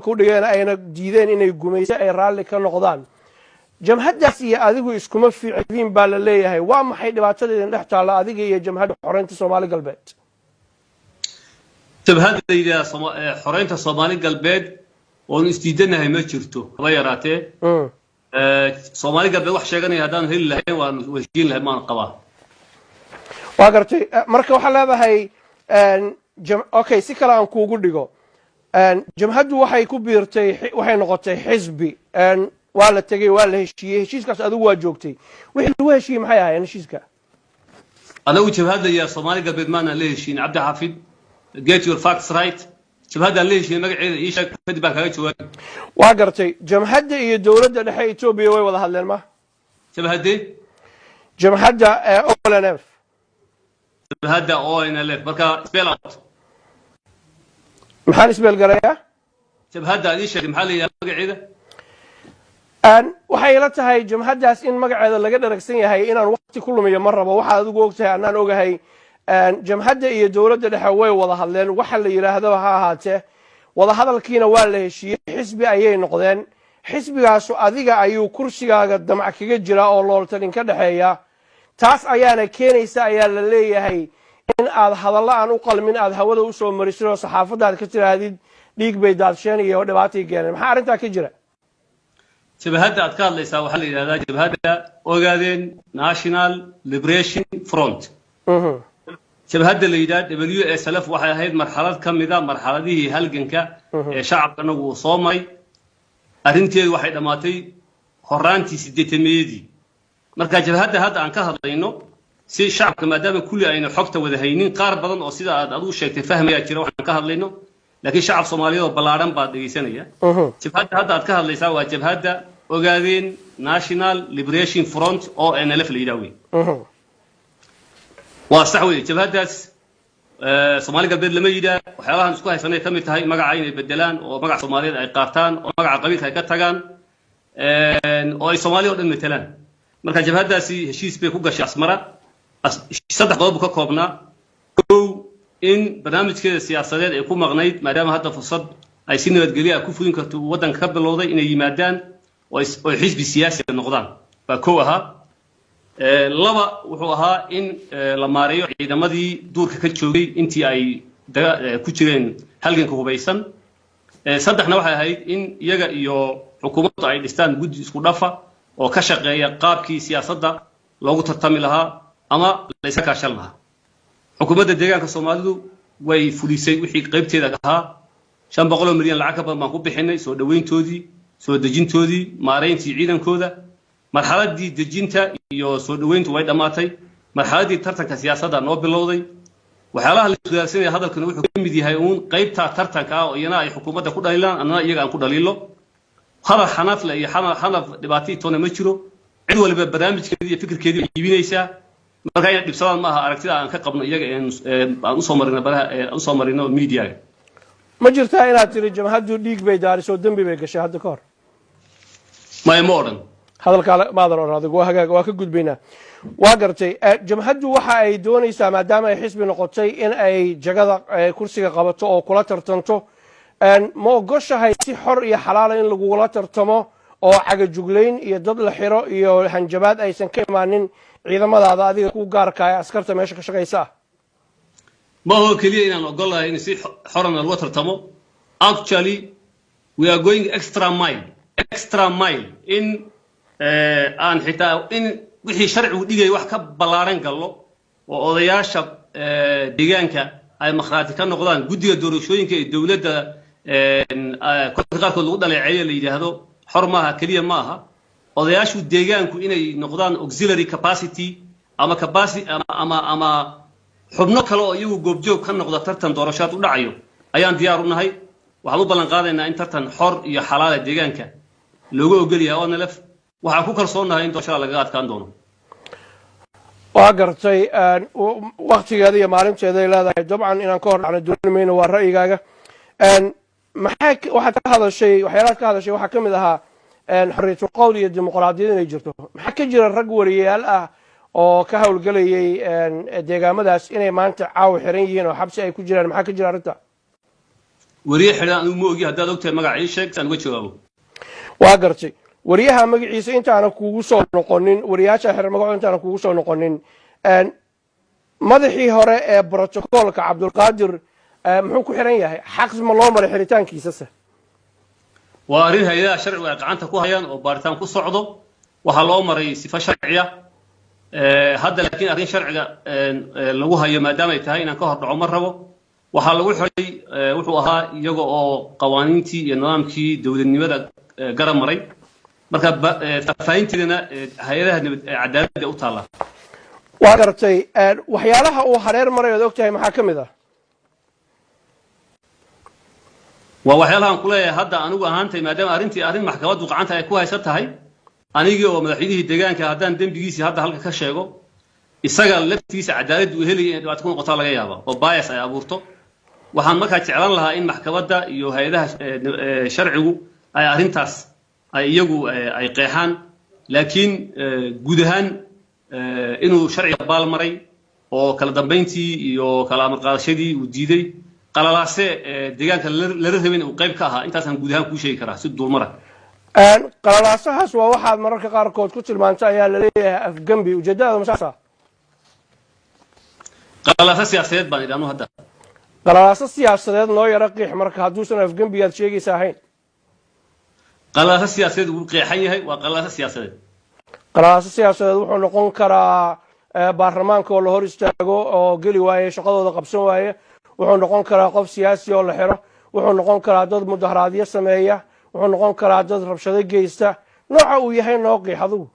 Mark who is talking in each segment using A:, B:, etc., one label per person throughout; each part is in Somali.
A: ku dhigeen ayna diideen inay gumayso ay raalli ka noqdaan jamhaddaas iyo adigu iskuma fiicdiin baa la leeyahay waa maxay dhibaatada idin dhex taalla adiga iyo jamhadda xoreynta Soomaali galbeed
B: jabhadda xoreynta Soomaali galbeed oo isdiidanahay ma jirto haba yaraatee Soomaali galbeed wax sheeganaya hadaan heli lahayn waan wajin lahayn maan qabaa
A: waa gartay marka waxa leedahay okay si kale aan kuugu dhigo jamhaddu waxay ku biirtay waxay noqotay xisbi waa la tagay waa la heshiiyay heshiiskaas adigu waa joogtay wixii lagu heshiiyay maxay ahaayeen heshiiska
B: anagu jabhadda iyo Soomaali galbeed maana la heshiin Cabdi Xafid get your facts right jabhadda la heshiiyay magaceeda ii sheeg kadib baan kaga jawaab
A: waa gartay jamhadda iyo dawladda dhexe Itoobiya way wada hadleen ma jamhadda ONLF
B: jabhadda ONLF marka spell out
A: maxaan isbeel garayaa
B: jabhadda ii sheeg maxaa la yiraahdaa magaceeda
A: waxay ila tahay jamhaddaas in magaceeda laga dharagsan yahay inaan waqti ku lumiyo ma rabo waxa adigu ogtahay anaan ogahay jamhadda iyo dawladda dhexe way wada hadleen waxa la yiraahdo ha ahaatee wada hadalkiina waa la heshiiyay xisbi ayay noqdeen xisbigaas adiga ayuu kursigaaga damac kaga jira oo looltalin ka dhaxeeya taas ayaana keenaysa ayaa la leeyahay in aad hadallo aan u qalmin aad hawada u soo mariso oo saxaafadaad ka tiraadid dhiig bay daadsheen iyo dhibaato keeneen maxaa arinta ka jira
B: jabhadda aad ka hadlaysaa waxa la yiraahdaa jabhadda Ogaadeen National Liberation Front jabhadda la yiraahdo WSLF waxay ahayd marxalad kamida marxaladihii halganka ee shacabkana uu soo maray arinteedu waxay dhamaatay horaantii 8meedii marka jabhadda hadda aan ka hadlayno si shacabka maadaama kulli ayna xogta wada haynin qaar badan oo sida aad u sheegtay fahmaya jira waxaan ka hadlayno laakiin shacab Soomaaliyeed oo balaaran baa dhageysanaya jabhadda hadda aad ka hadlaysaa waa jabhadda Ogaadeen National Liberation Front oo NLF la yiraahdo waa sax weey jabhaddaas Soomaali galbeed lama yiraahdo waxyaalahan isku haysanay kamid tahay magaca inay bedelaan oo magaca Soomaaliyeed ay qaataan oo magaca qabiilka ay ka tagaan oo ay Soomaaliya oo dhan metelaan marka jabhaddaasi heshiis bay ku gashay Asmara saddex qodob ka koobnaa in barnaamijkeeda siyaasadeed ay ku maqnayd maadaama hadda fursad ay si nabadgelyo ku fulin karto wadanka ka bilowday inay yimaadaan oo xisbi siyaasi noqdaan baa koow ahaa laba wuxuu ahaa in la maareeyo ciidamadii duurka ka joogay intii ay ku jireen halganka hubeysan saddexna waxay ahayd in iyaga iyo xukuumadda ay dhistaan guddi isku dhafa oo ka shaqeeya qaabkii siyaasadda loogu tartami lahaa ama la iska kaashan lahaa xukuumadda deegaanka Soomaalidu way fulisay wixii qaybteeda ahaa 500 milyan lacag ka badan baan ku bixinay soo dhaweyntoodii soo dejintoodii maareyntii ciidankooda marxaladii dejinta iyo soo dhaweyntu way dhamaatay marxaladii tartanka siyaasadda noo bilowday waxyaalaha la isweydaarsanaya hadalkan wuxuu ka mid yahay uun qaybta tartanka oo iyana ay xukuumadda ku dhaliilaan anna iyaga aan ku dhaliilo hadal xanaf la iyo xanaf dhibaatii toona ma jiro cid waliba barnaamijkeedii iyo fikirkeedii ay iibinaysaa marka ay dhibsadaan ma aha aragtida aan ka qabno iyaga aan u soo marino baraha u soo marino media
A: ma jirtaa inaad tiri jamhaddu dhiig bay daariso dambi bay gashay hadda ka hor
B: ma modern
A: hadalka maadan oran adigu waa ka gudbaynaa waa gartay jamhaddu waxa ay doonaysaa maadaama ay xisbi noqotay in ay jagada kursiga qabato oo kula tartanto ma ogoshahay si xor iyo xalaal in lagula tartamo oo cagajuglayn iyo dad la xiro iyo hanjabaad aysan ka imaanin ciidamadaada adiga ku gaarka ah askarta meesha ka shaqeysa
B: ma oo kaliya inaan ogolahay in si xorana loo tartamo actually we are going extra mile in aan xitaa in wixii sharcigu dhigay wax ka balaaran gallo oo odayaasha deegaanka ay makhraati ka noqdaan guddiga doorashooyinka ee dawladda qaarkood lagu dhaleeceeyo la yiraahdo xor maaha kaliya maaha odayaashu deegaanku inay noqdaan auxiliary capacity ama xubno kale oo iyagu goobjoog ka noqda tartan doorashaad u dhacayo ayaan diyaar u nahay waxaan u ballan qaadaynaa in tartan xor iyo xalaal deegaanka looga ogol yahay ONLF waxaan ku kalsoonahay in doorashada laga adkaan doono
A: waa gartay waqtigeeda iyo maalinteeda ay leedahay dabcan inaan ka hor dhacno doonmayno waa ra'yigaaga waxaad ka hadashay waxyaalaad ka hadashay waxaa ka mid ahaa xorriyatul qowl iyo dimuqraadiyad inay jirto maxaa ka jira rag wariyaal ah oo ka hawlgelayay deegaamadaas inay maanta caawa xiran yihiin oo xabsi ay ku jiraan maxaa ka jira arrinta
B: wariye xidhan anigu ma ogi haddaad ogtahay magaca ii sheeg saan uga jawaabo.
A: waa gartay wariyaha magaciisa intaana kuugu soo noqonin wariyaasha xiran magaco intaana kuugu soo noqonin madaxii hore ee brotokoolka cabdulqaadir muxuu ku xiran yahay xaq ma loo maray xiritaankiisase
B: waa arrin hay'adaha sharciga ay gacanta ku hayaan oo baaritaan ku socdo waxaa loo maray sifa sharciya hadda laakiin arrin sharciga lagu hayo maadaama ay tahay inaan ka hor dhaco ma rabo waxaa lagu xiray wuxuu ahaa iyaga oo qawaaniintii iyo nidaamkii dowladnimada garab maray marka faafahinteedana hay'adaha cadaaladda u taala
A: waa gartay waxyaalaha uu hareer maray oo ogtahay maxaa ka mid ah
B: waa waxyaalahan ku leeyahay hadda anigu ahaantay maadaama arrin maxkamaddu gacanta ay ku haysan tahay anigii oo madaxweynihii deegaanka haddaan dembigiisii hadda halka ka sheego isaga laftiisa cadaaladdu uu helaya in dhibaato ku noqotaa laga yaaba oo bias ay abuurto waxaan markaa jeclan lahaa in maxkamadda iyo hay'adaha sharcigu ay arrintaas ay iyagu ay qeexaan laakiin guud ahaan inuu sharciga baal maray oo kala dambeyntii iyo kala amar qaadashadii uu diiday qalalaase deegaanka lala rabin uu qayb ka ahaa intaasaan guud ahaan kuu sheegi karaa si duulmara
A: qalalaasahaas waa waxaad mararka qaarkood ku tilmaantay ayaa laleeyahay afgembi ujeedada masaasa
B: qalalaasa siyaasadeed baan idhaahno hadda
A: qalalaaso siyaasadeed noo yaro qiix marka hadduusan afgembi aad sheegaysa ahayn
B: qalalaasa siyaasadeed wuu qeexan yahay waa qalalaasa siyaasadeed
A: qalalaaso siyaasadeed wuxuu noqon karaa baarlamaanka oo la hor istaago oo geli waaye shaqadooda qabsan waaye wuxuu noqon karaa qof siyaasi oo la xiro wuxuu noqon karaa dad mudaharaadyo sameeya wuxuu noqon karaa dad rabshado geysta nooca uu yahay noo qiix adigu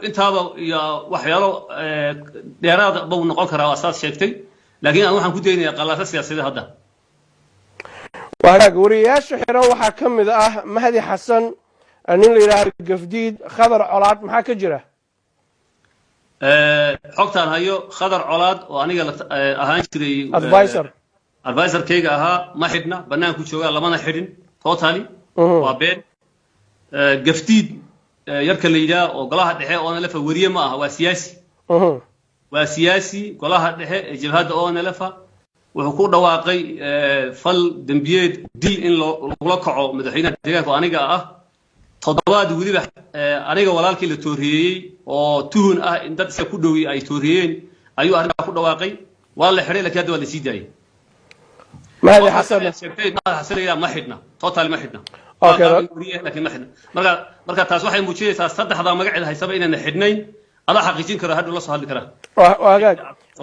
B: intaaba iyo waxyaalo dheeraad buu noqon karaa waa saas sheegtay laakiin aan waxaan ku daynayaa qalalaasa siyaasadeed hadda
A: wagaag wariyayaasha xiran waxaa ka mid ah mahdi xasan nin la yidhaahdo gafdiid khadar colaad maxaa ka jira
B: xogtaan hayo khadar colaad oo aniga ahaan jiray advisorkayga ahaa ma xidhna banaanku joogaa lamana xidhin totally waa been gafdiid yarka la yidhaah oo golaha dhexe ONLF wariye ma aha waa siyaasi golaha dhexe ee jabhadda ONLF wuxuu ku dhawaaqay fal dembiyeed dil in lagula kaco madaxweynaha deegaanka oo aniga ah toddobaad weliba aniga walaalkii la tooriyey oo tuhun ah in dad iska ku dhowi ay tooriyeen ayuu arrintaa ku dhawaaqay waa la xidhay laakiin hadda waa la sii daayay
A: mahdi xasan
B: ma xidhna total ma xidhna laakiin ma xidhna marka taas waxay muujinaysaa saddexdaa magaceeda haysaba inayna xidhnayn adaa xaqiijin kara hadhow la soo hadli karaa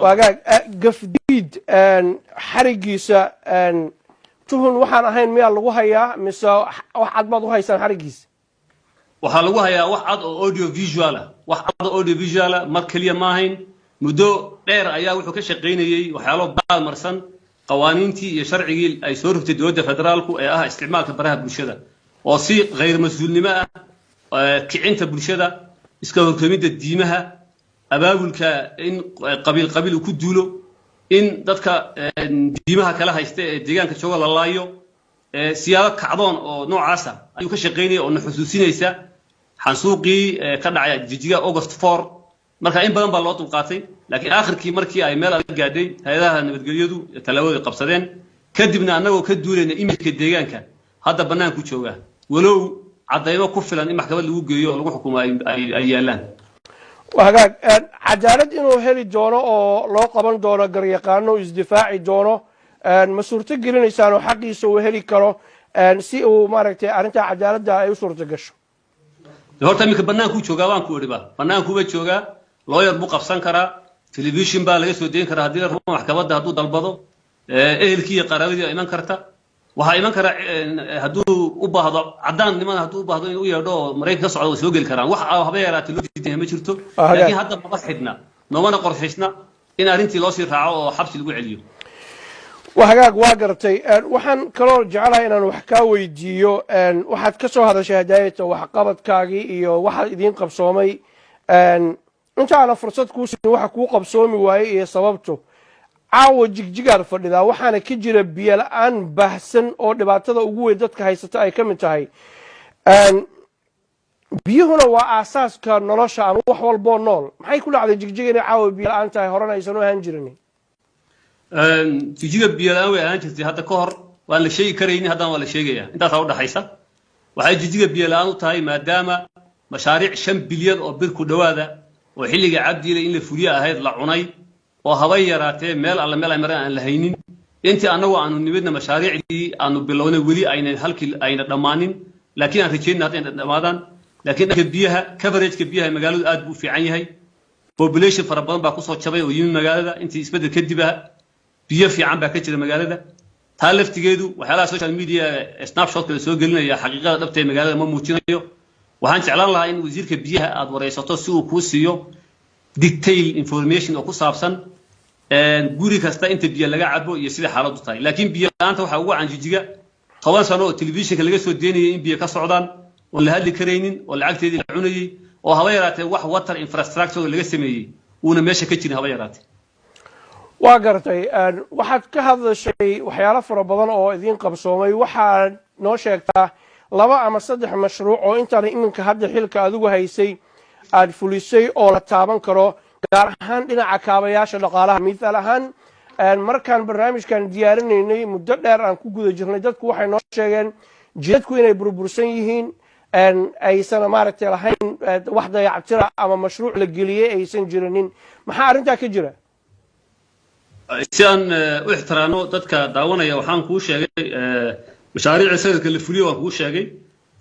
A: wagaag gafdiid xarigiisa tuhun waxaan ahayn miyaa lagu hayaa mise wax cad baad u haysaan xarigiisa
B: waxaa lagu hayaa wax cad oo audio visual ah wax cad oo audio visual ah mar kaliya ma ahayn muddo dheer ayaa wuxuu ka shaqaynayay waxyaalo baalmarsan qawaaniintii iyo sharcigii ay soo rogtay dowladda federaalku ee ah isticmaalka baraha bulshada oo si غير mas-uulnimo ah kicinta bulshada iska hortamida diimaha abaabulka in qabiil ku duulo in dadka diimaha kala haysta ee deegaanka jooga la laayo siyaabo kacdoon oo noocaas ah ayuu ka shaqaynayay oo xusuusinaysa xansuuqii ka dhacay jijiga August 4 marka in badan baa loo dulqaatay laakiin aakhirkii markii ay meel adag gaadhay hay'adaha nabadgelyadu talaabada qabsadeen kadibna annagoo ka duulayna imidka deegaanka hadda banaanku jooga walow cadaymo ku filan in maxkamad lagu geeyo oo lagu xukumo ay yaalaan
A: wagaag cadaalad inuu heli doono oo loo qaban doono garyaqaano isdifaaci doono ma suurto gelinaysaan oo xaqiisa uu heli karo si uu maaragtay arrinta cadaaladda ay u suurto gasho
B: horta iminka banaanku joogaa waan ku idhiba banaankuba joogaa lawyer buu qabsan karaa television baa laga soo deyn karaa haddii la rabo maxkamadda hadduu dalbado ehelkii iyo qaraabadii iman karta waxaa iman kara hadduu u baahdo caddaan niman hadduu u baahdo inuu u yeedho oo maraykanka ka socdo way soo geli karaan wax haba yaraatee loo diidan ma jirto laakiin hadda maba xidhna noomana qorshaysna in arrintii loo sii raaco oo xabsi lagu celiyo
A: wagaag waa gartay waxaan kaloo jecelahay inaan wax kaa weydiiyo waxaad ka soo hadashay hadaayata waxqabadkaagii iyo waxaad idiin qabsoomay inta aana fursad kuu siin waxa kuu qabsoomi waayey iyo sababto caawa jigjigaad fadhidaa waxaana ka jira biyo la-aan baahsan oo dhibaatada ugu weyn dadka haysata ay ka mid tahay biyuhuna waa aasaaska nolosha ama wax walboo nool maxay ku dhacday jigjiga inay caawa biyo la-aan tahay horena aysan u ahaan jirin
B: jigjiga biyo la-aan way ahaan jirtay hadda ka hor waan la sheegi karaynin haddana waa la sheegayaa intaasaa u dhaxaysa waxay jijiga biyo la'aan u tahay maadaama mashaariic 5 bilyan oo bir ku dhawaada oo xilliga cabdiile in la fuliyo ahayd la cunay oo haba yaraatee meel alla meel ay maraan aan la haynin intii anagu aanu nibadna mashaariicdii aanu bilownay weli ayna dhammaanin laakiin aan rajeynaa hadda inay dhammaadaan laakiin dhanka biyaha coverageka biyaha magaaladu aad buu fiican yahay population fara badan baa kusoo jabay oo yimid magaalada intii isbedel kadib biyo fiican baa ka jira magaalada taa laftigeedu waxyaalaha social media snapshot kala soo gelinaya xaqiiqada dhabta ee magaalada ma muujinayo waxaan jeclaan lahaa in wasiirka biyaha aad wareysato si uu kuu siiyo detail information oo ku saabsan guri kasta inta biyo laga cabo iyo sida xaaladdu tahay laakiin biyo la'aanta waxa ugu canjijiga 10 sano oo telefishinka laga soo deynayay in biyo ka socdaan oo la hadli karaynin oo lacagteedii la cunayay oo haba yaraatee wax water infrastructure laga sameeyay uuna meesha ka jirin haba yaraatee
A: waa gartay waxaad ka hadashay waxyaalo fara badan oo idin qabsoomay waxaad noo sheegtaa 2 ama 3 mashruuc oo intaan iminka hadda xilka adigu haysay aad fulisay oo la taaban karo gaar ahaan dhinaca kaabayaasha dhaqaalaha midaal ahaan markaan barnaamijkan diyaarinaynay muddo dheer aan ku guda jirnay dadku waxay noo sheegeen jidadku inay burbursan yihiin aysan maaragtay lahayn wax dayactira ama mashruuc la geliyay aysan jirinin maxaa arrintaa ka jira
B: si aan u ixtiraano dadka daawanaya waxaan kuu sheegay mashaariicda sanadka la fuliyo waan kuu sheegay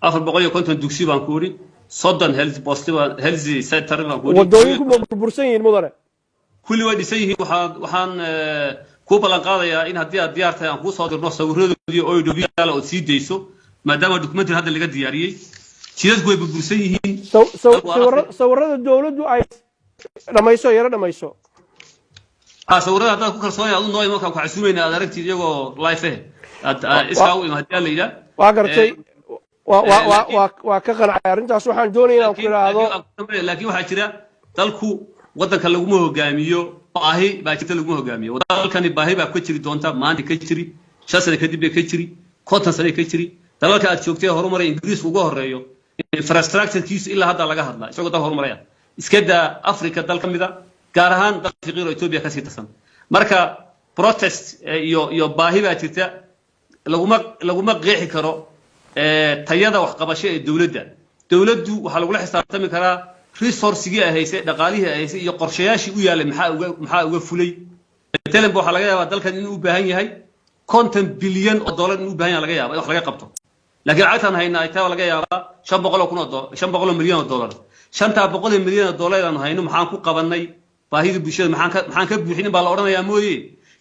B: 450 dugsi baan ku iri 30 health center baan ku iri
A: wadooyinku ma burbursan yihiin mudane
B: kulli way dhisan yihiin waxaan ku ballan qaadayaa in haddii aad diyaar tahay aan kuu soo dirno sawiradoodii oo idhoobyaala oo sii deyso maadaama documentary hadda laga diyaariyey jidadku way burbursan yihiin
A: sawirada dowladdu ay dhamayso yara dhamayso
B: sawirada haddaad ku kalsoonaya adu noo imankaan ku xasuumayna aad aragtid iyagoo life iskaa u ima haddii aan la yidhaa
A: waa gartay waa ka qancay arrintaas waxaan doonaya inaan ku idhaahdo
B: laakiin waxaa jira dalku waddanka laguma hogaamiyo baahi baa jirta laguma hogaamiyo dalkani baahi baa ka jiri doonta maanta ka jiri 5 sano kadib bay ka jiri 50 sano ka jiri dalalka aad joogtay horumaray ingiriisku uga horeeyo infrastructure-kiisu ilaa hadda laga hadlaa isagoo dal horumaraya iska daa Afrika dal ka mida gaar ahaan dalka fiqiir oo Ethiopia ka sii tirsan marka protest iyo baahi baa jirta laguma qeexi karo tayada wax qabasho ee dawladdu waxa lagu xisaabtami karaa resource-gii ay haysay dhaqaalihii ay haysay iyo qorshayaashii u yaalay maxaa uga fulay telembo waxa laga yaabaa dalkan inuu u baahan yahay 50 bilyan oo dollar inuu u baahan yahay laga yaabaa wax laga qabto laakiin lacagtan hayna ay tahay laga yaabaa 500 milyan oo dollar 500 milyan oo dollar aan hayno maxaan ku qabanay baahida bulshada maxaan ka buuxin baa la oranayaa mooyee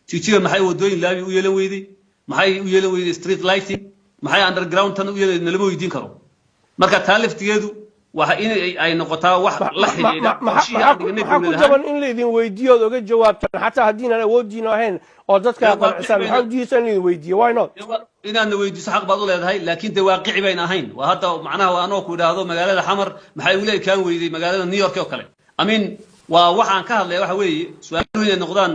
B: jijiga maxay wadooyin laabi u yeelan weyday maxay u yeelan weyday street lighting maxay underground tan u yeelan lama weydiin karo marka taaliftigeedu waxa in ay noqotaa wax la xiriira
A: maxaa ku jaban in la idin weydiiyo oga jawaabtan xataa haddii aan awoodiin ahayn oo dadka qancsan maxaa udiisan in la idin weydiiyo why not
B: inaad weydiiso xaq baad u leedahay laakiin de waaqici bayn ahayn waa hadda macnaha anoo ku idhaahdo magaalada xamar maxay u leeyahay kaan weyday magaalada New York oo kale amin waa waxaan ka hadlay waxa weeye su'aaluhu inay noqdaan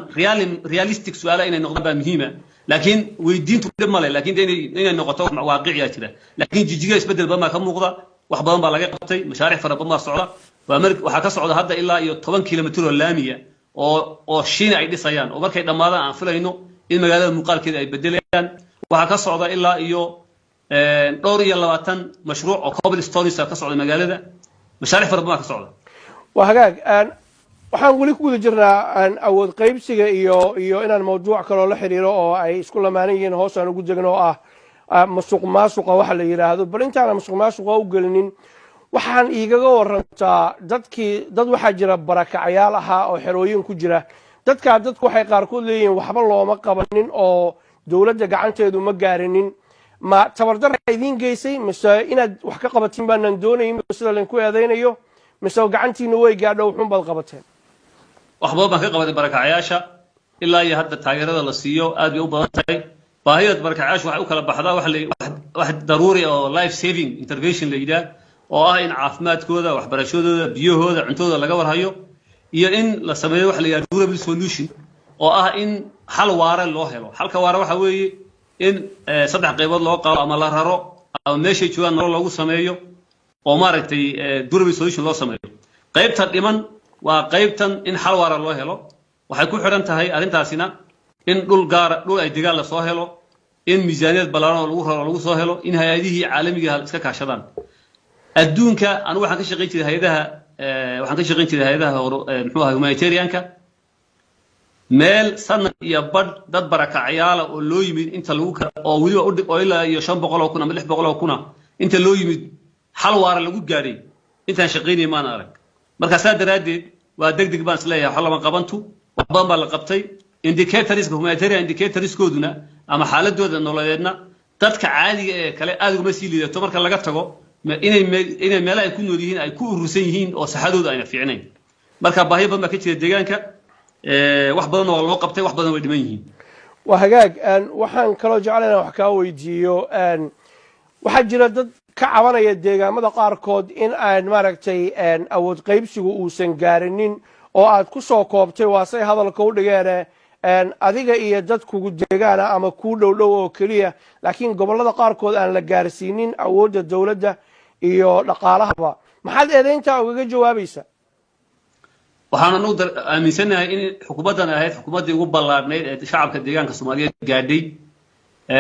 B: realistic su'aalo inay noqdaan baa muhiima laakiin weydiintu dhib ma leh laakiin inay noqoto waaqici ah jira laakiin jijiga isbedel badan ka muuqda wax badan baa laga qabtay mashaariic fara badan baa socda waxa ka socda hadda ilaa iyo 10 kilomitir oo laamiya oo Shiina ay dhisayaan oo markay dhamaadaan aan filayno in magaalada muuqaalkeeda ay bedelayaan waxa ka socda ilaa iyo dhowr iyo 20 mashruuc oo cobblestones ka socda magaalada mashaariic fara badan ka socda
A: waa hagaag waxaan weli ku guda jirnaa awood qaybsiga iyo inaan mawduuc kale oo la xiriiro oo ay isku lamaanan yihiin hoos aan ugu degno oo musuqmaasuqa waxa la yiraahdo bal intaan musuqmaasuqa u gelinin waxaan iigaga warantaa dad waxa jira barakacayaal ah oo xerooyin ku jira dadku waxay qaarkood leeyihiin waxba looma qabanin oo dawladda gacanteedu ma gaarinin ma tabardar idin geysay mise inaad wax ka qabatin baanan doonayn sida leen ku eedeynayo mise gacantiina way gaadho wuxuun baad qabateen
B: waxba baan ka qabatay barakacayaasha ilaa iyo hadda taageerada la siiyo aad bay u badan tahay baahida barakacayaasha waxay u kala baxdaa wax daruuri oo life saving intervention la yiraahdo oo ah in caafimaadkooda waxbarashadooda biyahooda cuntooda laga warhayo iyo in la sameeyo wax la yiraahdo durable solution oo ah in xal waara loo helo halka waara waxa weeye in saddex qaybood loo qaado ama la raro ama meeshay joogaan nolol loogu sameeyo oo maaragtay durable solution loo sameeyo qaybta dhiman waa qaybtan in xal waara loo helo waxay ku xiran tahay arrintaasina in dhul ay degaan la soo helo in miisaaniyad ballaaran oo lagu raro lagu soo helo in hay'adihii caalamiga ah iska kaashadaan adduunka anigu waxaan ka shaqayn jiray hay'adaha muxuu ahaa humanitarianka meel sanad iyo badh dad barakacyaala oo loo yimid inta lagu oo weliba oo ilaa iyo 500 oo kun ama 600 oo kun inta loo yimid xal waara lagu gaaray intaan shaqaynay maan arag marka saa daraadeed waa degdeg baan isleeyahay waxa lama qabantu wax badan baa la qabtay indicators humanitarian indicators kooduna ama xaaladooda nololeedna dadka caadiga ee kale aad uga sii liidato marka laga tago inay meelaha ay ku nool yihiin ay ku urursan yihiin oo saxadooda ayna fiicnayn marka baahi badan baa ka jira deegaanka wax badan oo loo qabtay wax badan way dhiman yihiin
A: waa hagaag waxaan kaloo jeclaynaa wax kaa weydiiyo waxaa jira dad ka cabanaya deegaamada qaarkood in aan maaragtay awood qaybsigu uusan gaarinin oo aad ku soo koobtay waasay hadalka u dhigeen adiga iyo dad kugu deegaana ama ku dhow oo kaliya laakiin gobolada qaarkood aan la gaarsiinin awoodda dawladda iyo dhaqaalahaba maxaad eedayntaa ugaga jawaabaysaa
B: waxaan anu aaminsanahay in xukuumaddan ahayd xukuumaddii ugu ballaarnayd ee shacabka deegaanka Soomaaliyeed gaadhay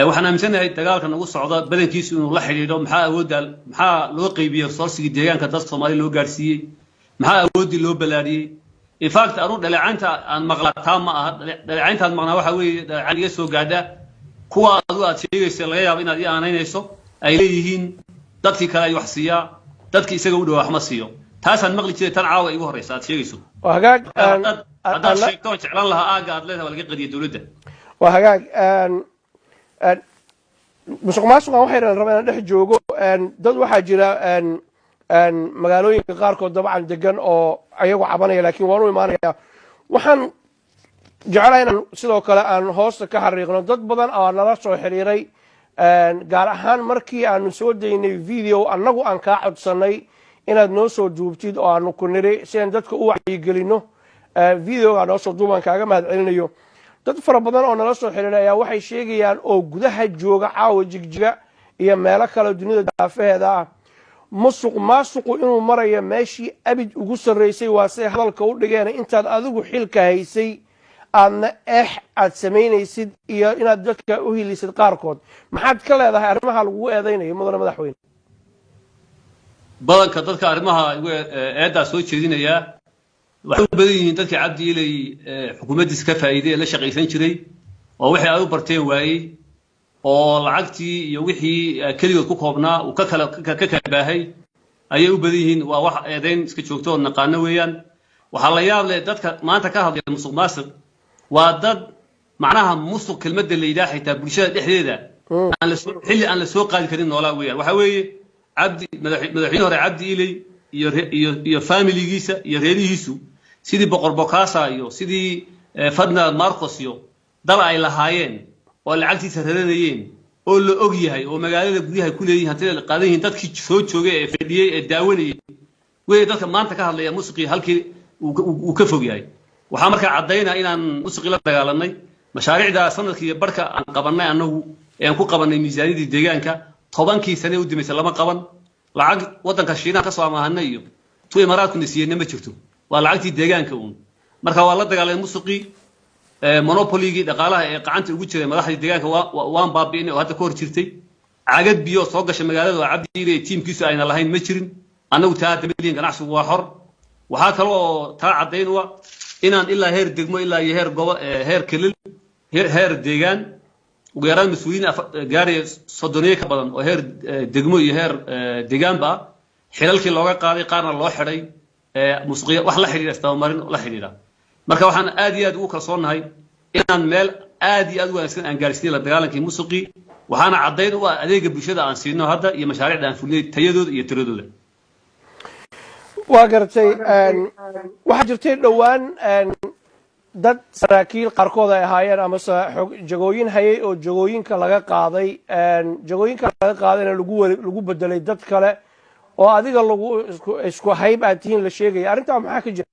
B: waxaan aaminsanahay dagaalka nagu socda badankiisu inuu la xiriiro maxaa loo qaybiyay resourcigi deegaanka dadka Soomaaliyeed loo gaarsiiyay maxaa awoodii loo balaariyay in fact anu dhaleecaynta aan maqlataa ma aha dhaleecaynta aan maqnaa waxa weeye dhaleecayn iga soo gaadha kuwa aad sheegayso laga yaabo inaad ii aanaynayso ay leeyihiin dadkii kale ay wax siiyaa dadkii isaga u dhaw wax ma siiyo taasaan maqli jiray tan caawa igu horeysa aad sheegayso
A: waa hagaag
B: haddaad sheegto jeclaan lahaa aaga aad leedahay waa laga qadiya dawladda
A: waa hagaag musuqmaasuqa waxay rabaan inaan dhex joogo dad waxaa jira magaalooyinka qaarkood dabcan degan oo ayagu cabanaya laakiin waan u imaanaya waxaan jeclahay inaan sidoo kale aan hoosta ka xariiqno dad badan oo nala soo xiriiray gaar ahaan markii aanu soo daynay video annagu aan kaa codsanay inaad noo soo duubtid oo aanu ku niri si aan dadka u wacyigelino videoga noo soo duubaan kaaga mahadcelinayo dad fara badan oo nala soo xiriiray ayaa waxay sheegayaan oo gudaha jooga caawa jigjiga iyo meelo kale dunida daafaheeda ah musuqmaasuqu inuu marayo meeshii abid ugu sarreysay waasay hadalka u dhigeen intaad adigu xilka haysay aadna aad samaynaysid iyo inaad dadka u hilisid qaarkood maxaad ka leedahay arrimaha lagugu eedaynayo mudane madaxweyne
B: badanka dadka arrimaha eedaa soo jeedinaya waxay u badan yihiin dadkii cabdi ilay xukuumaddiisa ka faa'iiday ee la shaqaysan jiray oo wixii ay u barteen waayey oo lacagtii iyo wixii keligood ku koobnaa uu ka kala baahay ayay u badan yihiin waa wax eedayn iska joogto oo naqaano weeyaan waxaa la yaab leh dadka maanta ka hadlaya musuq maasuq waa dad macnaha musuq kelmadda la yidhaah xitaa bulshada dhexdeeda xilli aan la soo qaadi karin noolaa weeyaan waxaa weeye madaxweyne hore cabdi ilay iyo familigiisa iyo reerihiisu sidii boqor bokaasa iyo sidii fadna marcos iyo dal ay lahaayeen oo lacagtiisa raranayeen oo la og yahay oo magaalada guryaha ku leeyihiin hantida la qaadan yihiin dadkii soo joogay ee fadhiyay ee daawanayay way dadka maanta ka hadlaya musuqi halkii uu ka fog yahay waxaa markaa caddaynaa inaan musuqi la dagaalanay mashaariicda sanadkii barka aan qabanay annagu ee aan ku qabanay miisaaniyadii deegaanka 10kii sane u dimaysay lama qaban lacag wadanka Shiinaha ka soo amaahanay iyo tu Imaaraadku nasiiyeen ma jirto waa lacagtii deegaanka uun marka waa la dagaalamay musuqi monopoligi dhaqaalaha ee qacanta ugu jiray madaxda deegaanka waan baabi'inay oo hadda ka hor jirtay caagad biyo soo gashay magaalada oo cabdi ilay tiimkiisu ayna lahayn ma jirin annagu taa milyan ganacsigu waa xor waxaa kale oo taa caddayn u ah inaan ilaa heer degmo ilaa iyo heer gobo heer kelil heer deegaan ugu yaraan mas'uuliyiin gaaraya 30 ka badan oo heer degmo iyo heer deegaanba xilalkii looga qaaday qaarna loo xidhay musuqiya wax la xiriira istamarin la xiriira marka waxaan aad iyo aad ugu kalsoonahay inaan meel aad iyo aad wanaagsan aan gaarsiin la dagaalankii musuqi waxaana caddayn u ah adeega bulshada aan siino hadda iyo mashaariicda aan fulnay tayadooda iyo tiradooda
A: waa gartay waxaa jirtay dhowaan dad saraakiil qaarkood ay ahaayeen ama jagooyin hayay oo jagooyinka laga qaaday jagooyinka lagu bedelay dad kale oo adiga isku hayb aad tihiin la sheegaya arrintaa maxaa ka jira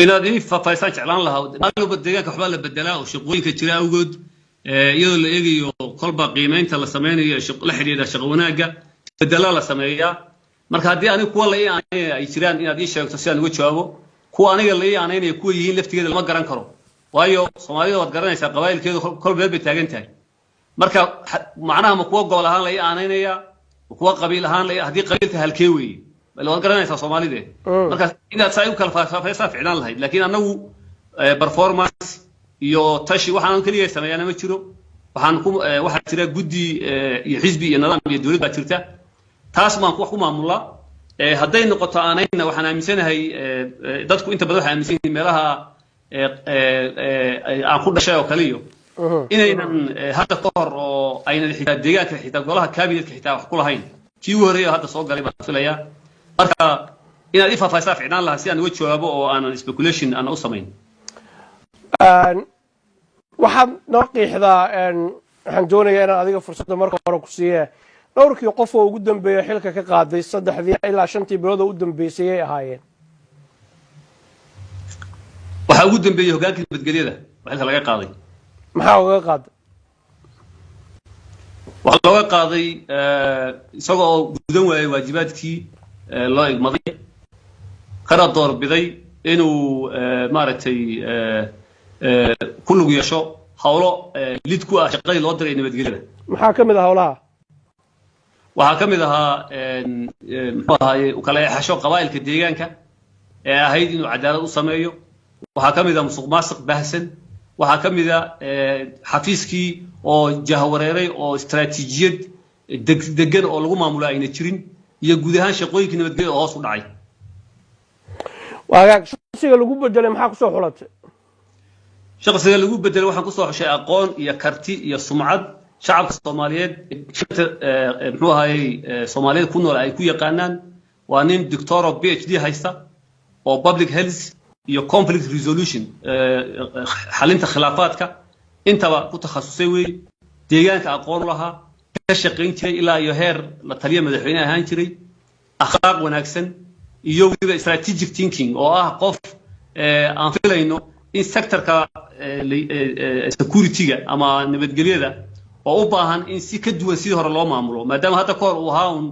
B: inaad ii faahfaahisaan jeclaan lahaa maalba deegaanka waxbaa la bedelaa oo shaqooyinka jira awgood iyadoo la eegayo kolba qiimaynta la sameynayo la xidhiidha shaqo wanaagga bedela la sameeyaa marka haddii aniga kuwa la ii aaneynaya ay jiraan inaad ii sheegto si aan uga jawaabo kuwa aniga la ii aaneynaya kuwa yihiin laftigeeda lama garan karo waayo soomaalida waad garanaysaa qabaa'ilkeedu kol meel bay taagan tahay marka macnaha ma kuwa gobol ahaan la aaneynaya kuwa qabiil ahaan la hadii qabiilka halkee weey bal waan garanaysaa Soomaalida marka inaad saay u kala faafaysaa ficnaan lahayd laakiin anagu performance iyo tashi waxaan kaliya sameeyana ma jiro waxaa jira guddi iyo xisbi iyo nidaam iyo dawlad baa jirta taas maan wax ku maamula hadday noqoto aanayna waxaan aaminsanahay dadku inta badan waxay aaminsan yihiin meelaha aan ku dhashay oo kaliya inaynan hadda ka hor oo aynan xitaa deegaanka xitaa golaha kaabinetka xitaa wax ku lahayn kii u horeeyay hadda soo galay baan filayaa marka inaad ifaafaysaa ficnaan lahaa si aan uga jawaabo oo aanan speculation aan u samayn
A: waxaad noo qiixdaa waxaan doonayaa inaan adiga fursadda marka hore ku siiye dhowrkii qof oo ugu dambeeya xilka ka qaaday 3 ilaa 5 bilood oo u dambeysay ay ahaayeen
B: waxa ugu dambeeyay hogaankii nabadgelyada waxa laga qaaday
A: maxaa uga qaaday
B: waxa looga qaaday isagoo gudan waayay waajibaadkii loo igmaday kana doorbiday inuu maaragtay ku lug yeesho hawlo lid ku ah shaqadii loo diray nabadgelyada
A: maxaa kamid ah hawlaha
B: waxaa kamid ahaa muxuu ahaayay u kala xasho qabaa'ilka deegaanka ee ahayd inuu cadaalad u sameeyo waxaa kamid ah musuqmaasuq baahsan waxaa kamid ah xafiiskii oo jahwareeray oo istaraatiijiyad degan oo lagu maamulo ayna jirin iyo guud ahaan shaqooyinka nabadgelyada oo hoos u dhacay
A: waagaag shaqsiga lagu bedelay maxaa ku soo xulatay
B: shaqsiga lagu bedelay waxaan ku soo xushay aqoon iyo karti iyo sumcad shacabka Soomaaliyeed muxuu ahaayay Soomaaliyeed ku nool ay ku yaqaanaan waa nin doctor of PhD haysta oo public health iyo conflict resolution xalinta khilaafaadka intaba ku takhasusay weey deegaanka aqoon lahaa ka shaqeyn jiray ilaa iyo heer la taliye madaxweyne ahaan jiray akhlaaq wanaagsan iyo weliba strategic thinking oo ah qof aan filayno in sectorka security-ga ama nabadgelyada oo u baahan in si ka duwan sidii hore loo maamulo maadaama hadda ka hor uu ahaa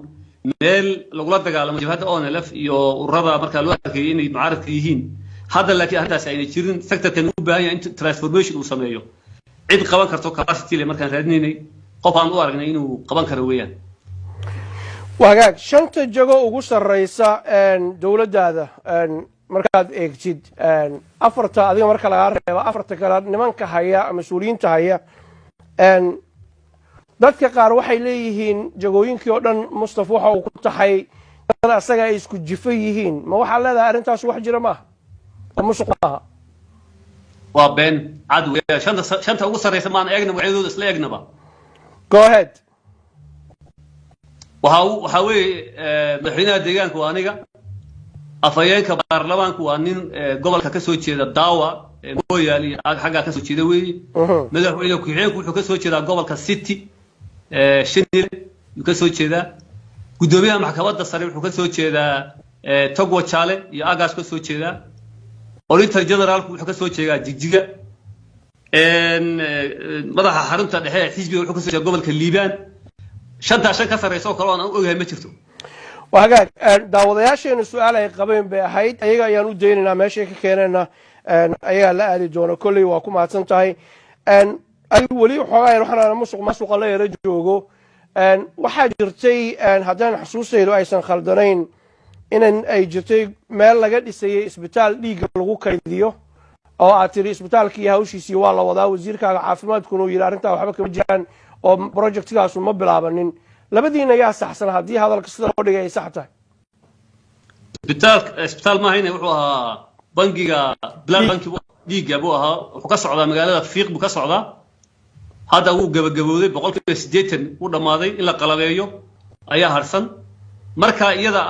B: meel lagula dagaalamo jabhadda ONLF iyo ururada marka loo arkay inay mucaaradka yihiin hadda laakiin arrintaas ayna jirin sectorkan u baahan yahay in transformation uu sameeyo cid qaban karto capacity le markaan raadinaynay qof aan u aragnay inuu qaban karo weeyaan
A: waagaag 5 jago ugu sareysa dawladdaada markaad eegtid afarta adiga marka laga reebo afarta kala nimanka haya mas'uuliyiinta haya dadka qaar waxay leeyihiin jagooyinkii oo dhan Mustafa waxa uu ku taxay dad asaga ay isku jifay yihiin ma waxa leedahay arintaas wax jira ma musuqaha
B: waa been cad weey shanta ugu sareysa maan eegna wacdooda isla eegnaba
A: go ahead
B: waxa weey madaxweynaha deegaanka waa aniga afayeenka baarlamaanku waa nin gobolka ka soo jeeda daawa mooyaali xagga ka soo jeeda weey madaxweyne ku-xigeenku wuxuu ka soo jeedaa gobolka city shinil ka soo jeedaa gudoomiyaha maxkamadda sare wuxuu ka soo jeedaa Togwa Chale iyo Agaas ka soo jeedaa Auditor General wuxuu ka soo jeedaa Jigjiga madaxa xarunta dhexe xisbiga wuxuu ka soo jeedaa gobolka Liibaan shanta ka sareyso kale oo aan ogahay ma jirto
A: waagaag daawadayaasheena su'aal ay qabeen bay ahayd ayaga ayaan u deenaynaa meesha ka keenayna ayaga la aadi doono kulli waa ku mahadsan tahay ay wali xogaa waxaan musuq la yara joogo waxaa jirtay haddaan xasuusaydo aysan khaldanayn in ay jirtay meel laga dhisayay isbitaal dhiig lagu kaydiyo oo aad tiri isbitaalkii hawshiisii waa la wadaa wasiirkaaga caafimaadkuna uu yiri arrinta waxba kama jiraan oo projectkaas ma bilaabanin labadiina yaa saxsan haddii hadalka sida loo dhigay ay sax tahay
B: isbitaal ma hayne wuxuu ahaa bangiga blood banki dhiigga buu ahaa wuxuu ka socdaa magaalada Fiiq buu ka socdaa hadda uu gabagabooday 80% uu dhamaaday in la qalabeeyo ayaa harsan marka iyada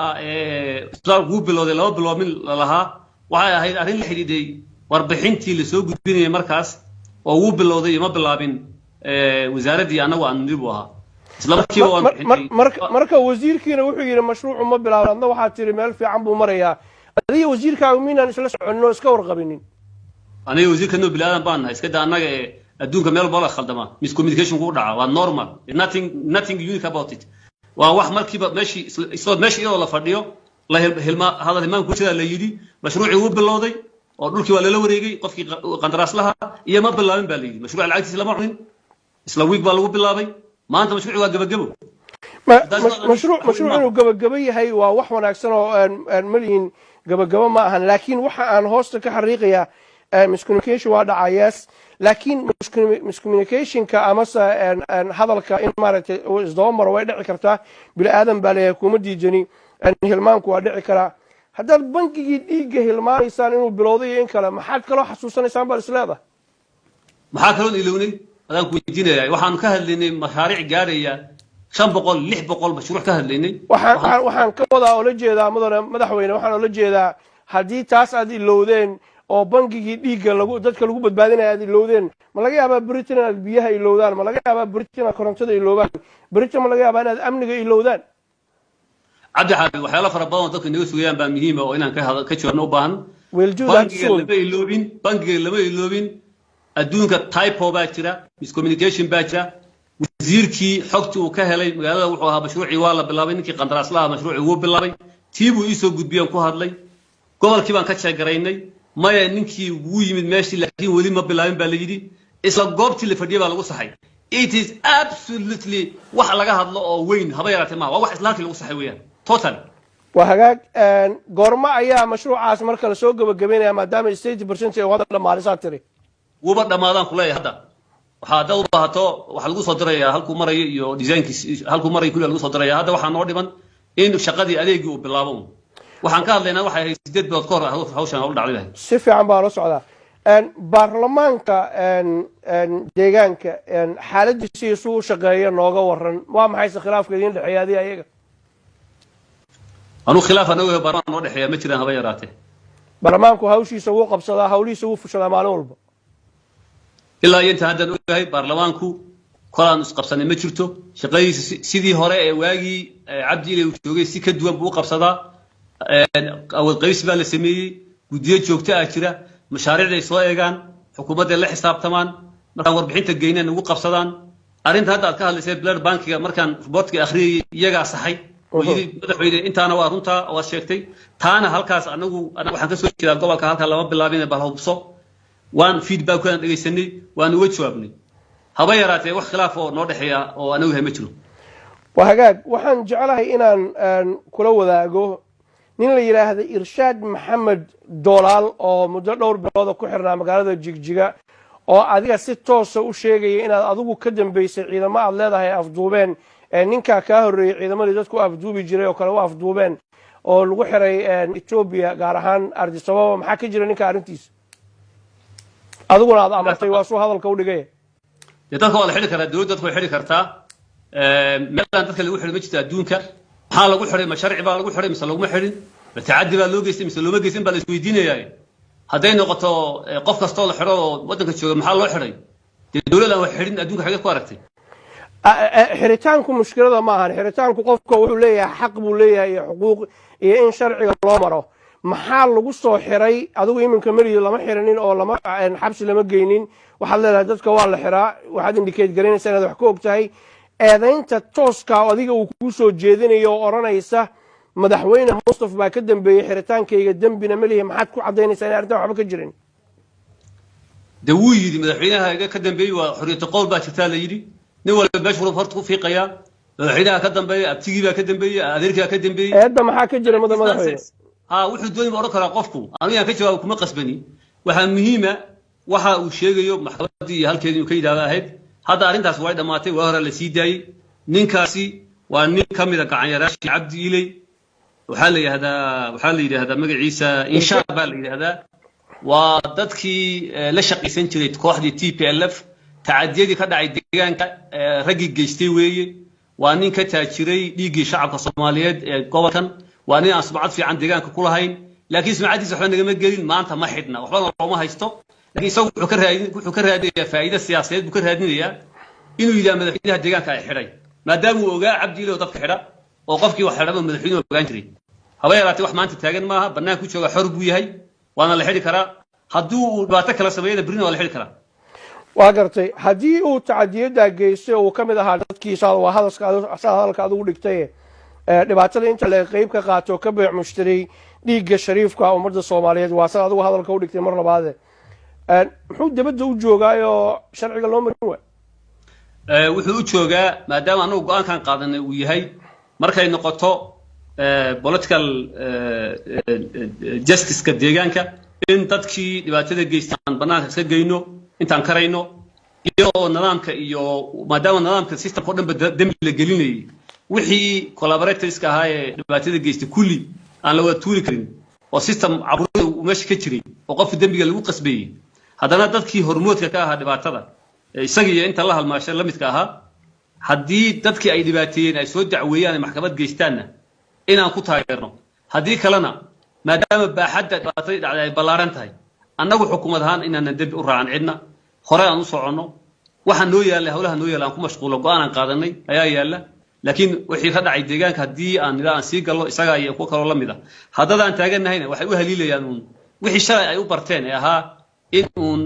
B: isbitaal uu bilowday 2 bilood min lahaa waxay ahayd arrin la xidhiidhay warbixintii la soo gudbinayay markaas oo uu bilowday ma bilaabin wasaaradii anagu aan nidib u ahaa
A: marka wasiirkiina wuxuu yiri mashruuc ma bilaabna waxa tiri meel fiican buu marayaa adiga wasiirkaagu miinaan isla soconno iska warqabinin
B: aniga wasiirka noo bilaadan baan nahay iska anaga adduunka meel bala khaldama miscommunication ku dhaca waa normal nothing unique about it waa wax markiiba meeshii iyadoo la fadhiyo la hadal imaan ku jira la yiri mashruucii uu bilowday oo dhulkii waa la wareegay qofkii qandaraas lahaa iyo ma bilaabin baa la yiri mashruuca lacagtiisa lama cunin isla week baa lagu bilaabay maanta mashruuci waa gabagabo
A: mashruuc inuu gabagabo yahay waa wax wanaagsan oo aan malihin gabagabo ma ahan laakiin waxa aan hoosta ka xariiqaya miscommunication waa dhacayaas laakiin miscommunicationka amase hadalka in maaragtay isdaba maro way dhici kartaa bini aadan baa leeyahay kuma diijani hilmaanku waa dhici karaa haddaad bankigii dhiigga hilmaanaysaan inuu bilowday iyo in kale maxaad kaloo xasuusanaysaan baad isleedahay
B: maxaa kaloo ilownay adaan ku weydiinaya waxaanu ka hadlaynay mashaariic gaadhaya 500 600 mashruuc ka hadlaynay
A: waxaan ka wadaa oo la jeedaa madaxweyne waxaan oo la jeedaa haddii taas aad ilowdeen oo bankigii dhiigga dadka lagu badbaadinaya aad ilowdeen ma laga yaabaa Britain aad biyaha ilowdaan ma laga yaabaa Britain aad korontada ilowdaan Britain ma laga yaabaa inaad amniga ilowdaan
B: cabdi xaafid waxyaalo fara badan dadka inaga sugayaan baa muhiim ah oo inaan ka jawaabno u baahan bankiga lama iloobin adduunka typo baa jira miscommunication baa jira wasiirkii xogta uu ka helay magaalada wuxuu ahaa mashruucii waa la bilaabay ninkii qandaraaslaha mashruucii wuu bilaabay tii buu isoo gudbiyeen ku hadlay gobolkii baan ka jeegaraynay maya ninkii wuu yimid meeshii laakiin weli ma bilaabin baa la yidhi isla goobtii la fadhiyay baa lagu saxay it is absolutely wax laga hadlo oo weyn haba yaraatee maaha waa wax islaantii lagu saxay weeyaan total
A: waa hagaag goorma ayaa mashruucaas marka la soo gabagabeynaya maadaama 80% ee wada dhamaalisaa tiri
B: wuba dhamaadaan ku leeyahay hadda waxaa dad u baahato waxa lagu soo dirayaa halkuu marayo iyo design-kiis halkuu marayo kulli lagu soo dirayaa hadda waxaa noo dhiman in shaqadii adeegii uu bilaabo waxaan ka hadlaynaa waxay ahayd 8 bilood ka hor hawshan u dhacday
A: si fiican baa la socdaa baarlamaanka deegaanka xaaladiisa isugu shaqeeya nooga waran waa maxay khilaafka idin dhexeeyaadii ayaga
B: anu khilaaf anagu baarlamaan noo dhexeeya ma jiraan haba yaraatee
A: baarlamaanku hawshiisa wuu qabsadaa hawlihiisa wuu fushadaa maalin walba
B: ilaa inta haddaan ogahay baarlamaanku kolaan isqabsanay ma jirto shaqadiisa sidii hore ee waagii cabdi ilay uu joogay si ka duwan buu qabsadaa awood qaybsi baa la sameeyey guddiyo joogto ah jira mashaariicday soo eegaan xukuumadday la xisaabtamaan markaan warbixinta geynaan ugu qabsadaan arrinta hadda aad ka hadlaysay blood bankiga markaan reportka akhriyay iyagaa saxay oo yidhi madaxweyne intaana waa runtaa waad sheegtay taana halkaas anagu waxaan ka soo jeedaa gobolka halkaa lama bilaabin bal hubso waan feedback aan dhageysanay waan uga jawaabnay haba yaraatee wax khilaaf oo noo dhexeeya oo anagu hay ma jiro
A: waa hagaag waxaan jeclahay inaan kula wadaago nin la yiraahdo Irshaad Maxamed Doolaal oo muddo dhowr bilood ku xirnaa magaalada Jigjiga oo adiga si toos ah u sheegay inaad adigu ka dambeysay ciidamada aad leedahay afduubeen ninka ka horeeyay ciidamadii dadku afduubi jiray oo kale waa afduubeen oo lagu xiray Ethiopia gaar ahaan Addis Ababa maxaa ka jira ninka arrintiisa adiguna aad amartay waa soo hadalka u dhigay
B: dadka waa la xiri karaa dawladda dadku way xiri kartaa meelaan dadka lagu xiri ma jirto adduunka maxaa lagu xiray mashaariic baa lagu xiray mise laguma xirin tacaddi baa loo geystay mise looma geysan baa la isweydiinayaa hadday noqoto qof kastoo la xiro oo waddanka jooga maxaa loo xiray dawladda aan wax xirin adduunka xagee ku aragtay
A: xiritaanku mushkilada ma ahan xiritaanku qofka wuxuu leeyahay xaq buu leeyahay iyo xuquuq iyo in sharciga loo maro maxaa lagu soo xiray adigu iminka mariyo lama xirinin oo lama xabsi lama geynin waxaad leedahay dadka waa la xiraa waxaad indicate garanaysaa inaad wax ka og tahay eedaynta tooska adiga uu kugu soo jeedinayo oo oranaysa madaxweyne Mustafa baa ka dambeeyay xiritaankayga dambina malihi maxaad ku cadeynaysaa in arrintan waxba ka jirin
B: dawuu yiri madaxweynaha ka dambeeyay waa xoriyada qowl baa jirtaa la yiri nin walba beesh walba horta ku fiiqaya madaxweynaha ka dambeeyay abtigii baa ka dambeeyay adeerkii ka dambeeyay
A: eedda maxaa ka jira madaxweyne
B: wuxuu doonay oran karaa qofku aniga ka jawaab kuma qasbani waxa muhiim ah waxa uu sheegayo maxkamadii halkeedii uu ka yiraahdo ahayd hadda arrintaas way dhamaatay waa hore la sii daayay ninkaasi waa nin kamid ah gacan yaraashi cabdi ilay waxaa la yiraahdaa magaciisa insha baa la yiraahdaa waa dadkii la shaqaysan jiray kooxdii TPLF tacaddiyadii ka dhacay deegaanka ragii geystay weeye waa nin ka taajiray dhiigii shacabka Soomaaliyeed ee gobolkan waa nin aan sumcad fiican deegaanka ku lahayn laakiin sumcadiisa waxba nagama gelin maanta ma xidhna waxba looma haysto laakiin isagu wuxuu ka raadinayaa faa'iido siyaasadeed buu ka raadinayaa inuu yidhaahdo madaxweynaha deegaanka ay xidhay maadaama uu ogaa cabdi ilay oo dadka xidha oo qofkii wax xidhaba madaxweynuhu ogaan jiray haba yaraatee wax maanta taagan maaha bannaan ku jooga xor buu yahay waana la xidhi karaa haddii uu dhibaato kala sameeyana berrina waa la xidhi karaa
A: waa gartay haddii uu tacadiyada geystay oo uu ka mid ahaa dadkiisa waa hadalka adigu dhigtay dhibaatada inta la qayb ka qaato ka beec mushtari dhiigga shariifka ummadda Soomaaliyeed waa sad adigu hadalka u dhigtay mar labaad muxuu dibadda u joogaayo sharciga loo marin waa
B: wuxuu u joogaa maadaama anagu go'aankan qaadanay uu yahay markay noqoto political justice-ka deegaanka in dadkii dhibaatada geystaan banaanka iska geyno intaan karayno iyadoo nidaamka iyo maadaama nidaamka systemka oo dhanba dembi la gelinayay wixii collaboratorska ahaa ee dhibaatada geystay kulli aan la wada tuuri karin oo system caburada uu meesha ka jiray oo qofka dembiga lagu qasbeeyey haddana dadkii hormoodka ka ahaa dhibaatada isaga iyo inta la halmaashay la midka ahaa haddii dadkii ay dhibaateeyeen ay soo dacweeyaan ay maxkamad geystaanna inaan ku taageerno haddii kalena maadaama baaxadda dhibaatadii dhacday ay ballaaran tahay annagu xukuumad ahaan inaanan dembi u raacan cidna hore aan u soconno waxaan noo yaallay howlaha noo yaalla aan ku mashquulo go'aanaan qaadanay ayaa yaalla laakiin wixii ka dhacay deegaanka haddii aan sii gallo isagaa iyo kuwa kaloo la mid ah haddadaan taagannahayna waxay u haliilayaan uun wixii shalay ay u barteen ee ahaa in uun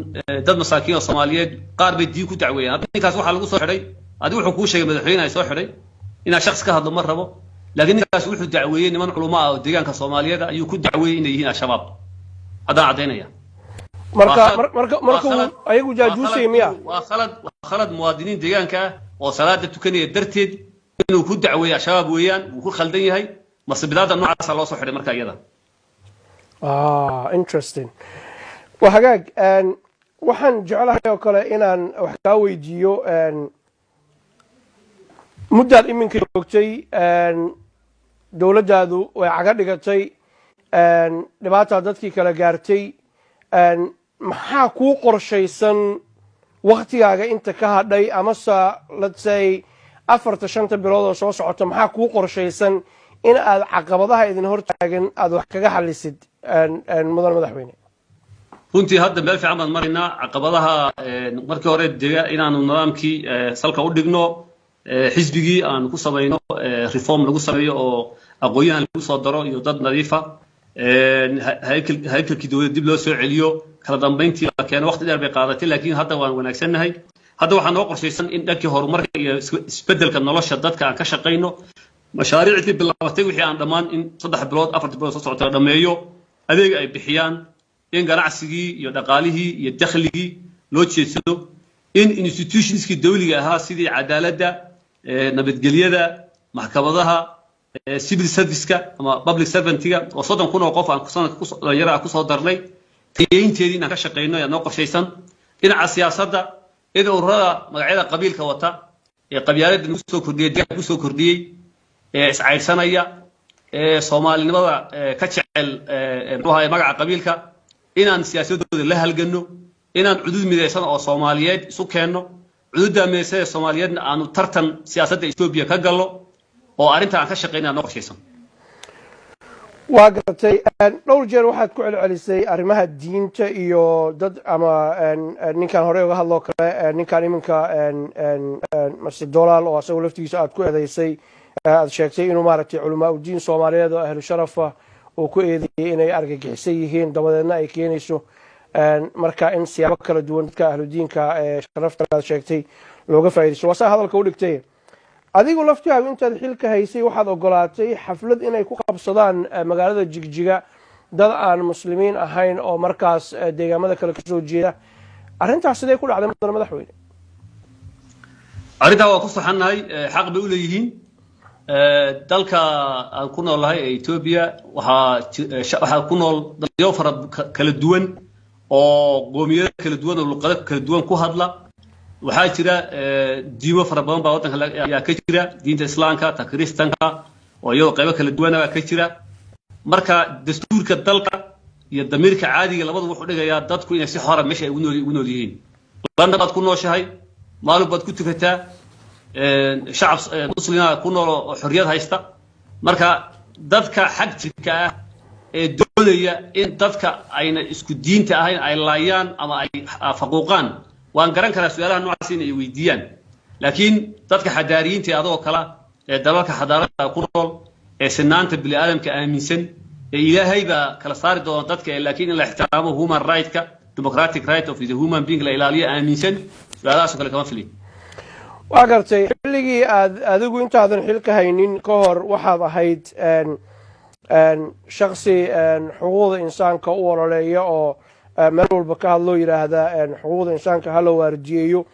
B: dad masaakiin oo Soomaaliyeed qaar bay diin ku dacweeyaan hadda ninkaas waxaa lagu soo xidhay adigu wuxuu kuu sheegay madaxweynaha ay soo xidhay inaa shakhs ka hadlo ma rabo laakiin ninkaas wuxuu dacweeyey niman culimo ah oo deegaanka Soomaaliyeed ayuu ku dacweeyey inay yihiin al-shabaab haddaan caddaynaya
A: marka ayagu jaajuusay miya
B: waa khalad muwaadiniin deegaanka ah oo salaada tukanaya darteed inuu ku dacweeyo al-shabaab weeyaan wuu ku khaldan yahay masiibadaada noocaas loo soo xidhay marka iyada
A: interesting وحقاق waxaan jeclahay oo kale inaan wax ka weydiiyo muddaad iminka joogtay dawladdaadu way caga dhigatay dhibaata dadkii kala gaartay maxaa kuu qorshaysan waqtigaaga inta ka hadhay amase let's say 4-5 bilood oo soo socota maxaa kuu qorshaysan in aad caqabadaha idin hortaagan aad wax kaga xalisid mudan madaxweyne
B: runtii hadda meel fiican baan maraynaa caqabadaha markii hore inaanu nidaamkii salka u dhigno xisbigii aan ku samayno reform lagu sameeyo oo aqoonyahan lagu soo daro iyo dad nadiifa haykalkii dawladda dib loo soo celiyo kala dambeyntii la keeno waqti dheer bay qaadatay laakiin hadda waan wanaagsannahay hadda waxaa noo qorshaysan in dhankii horumarka iyo isbeddelka nolosha dadka aan ka shaqayno mashaariicdii bilaabatay wixii aan dhammaan in 3 bilood 4 bilood soo socota la dhameeyo adeeg ay bixiyaan in ganacsigii iyo dhaqaalihii iyo dakhligii loo jeedsado in institutionskii dawliga ahaa sidii cadaaladda nabadgelyada maxkamadaha civil service-ka ama public servant-ga oo 30,000 oo qof aan sanadka ku soo darnay tayeynteedii inaan ka shaqeyno ayaa noo qorshaysan dhinaca siyaasadda in ururada magacyada qabiilka wata ee qabyaaladda nagu soo kordhiyay deegaanka ku soo kordhiyey ee iscaydsanaya ee Soomaalinimada ka jecel magaca qabiilka inaan siyaasadooda la halgano inaan cudud midaysan oo Soomaaliyeed isu keenno cududda midaysan ee Soomaaliyeedna aanu tartan siyaasadda Itoobiya ka gallo oo arinta aan ka shaqeynaa noo qorshaysan
A: waa gartay dhowr jeer waxaad ku celcelisay arrimaha diinta iyo dad ama ninkan hore uga hadloo kale ninkan iminka Masjid Dolaal oo asagoo laftigiisa aad ku eedaysay aad sheegtay inuu maaragtay culamaa u diin Soomaaliyeed oo ahlu sharafa oo ku eedeeyay inay argagixisan yihiin dabadeedna ay keenayso marka in siyaabo kala duwan dadka ahlu diinka ee sharafta aad sheegtay looga faa'iideysto wasaa hadalka u dhigtay adigu laftaagu intaad xilka haysay waxaad ogolaatay xaflad inay ku qabsadaan magaalada Jigjiga dad aan muslimiin ahayn oo markaas deegaamada kale ka soo jeeda arrintaas sidee ku dhacday mudan madaxweyne
B: arrintaa waa ku saxanahay xaq bay u leeyihiin dalka aan ku noolahay ee Itoobiya waxaa ku nool dadyo fara kala duwan oo qoomiyado kala duwan oo luqado kala duwan ku hadla waxaa jira diimo fara badan baa waddanka ayaa ka jira diinta islaamka ta kristanka oo iyadoo qaybo kala duwan ah ka jira marka dastuurka dalka iyo damiirka caadiga labadu wuxuu dhigayaa dadku inay si xor ah meesha ay ugu nool yihiin lana baad ku nooshahay maalin baad ku tukataa shacab muslimiina ku nool oo xorriyad haysta marka dadka xaq jirka ah ee doonaya in dadka ayna isku diinta ahayn ay laayaan ama ay faquuqaan waan garan karaa su'aalaha noocaas inay weydiiyaan laakiin dadka xadaariyiinta adoo kala ee dalalka xadaarada ku nool ee sinaanta bini aadamka aaminsan ee ilaahay baa kala saari doona dadka laakiin in la ixtiraamo human right-ka democratic right of the human being la ilaaliyo aaminsan su'aalahaas kale kama filin
A: waa gartay xilligii aad adigu intaadan xilka haynin ka hor waxaad ahayd shakhsi xuquuqda insaanka u ololeeya oo meel walba ka hadloo yiraahda xuquuqda insaanka hala waardiyeeyo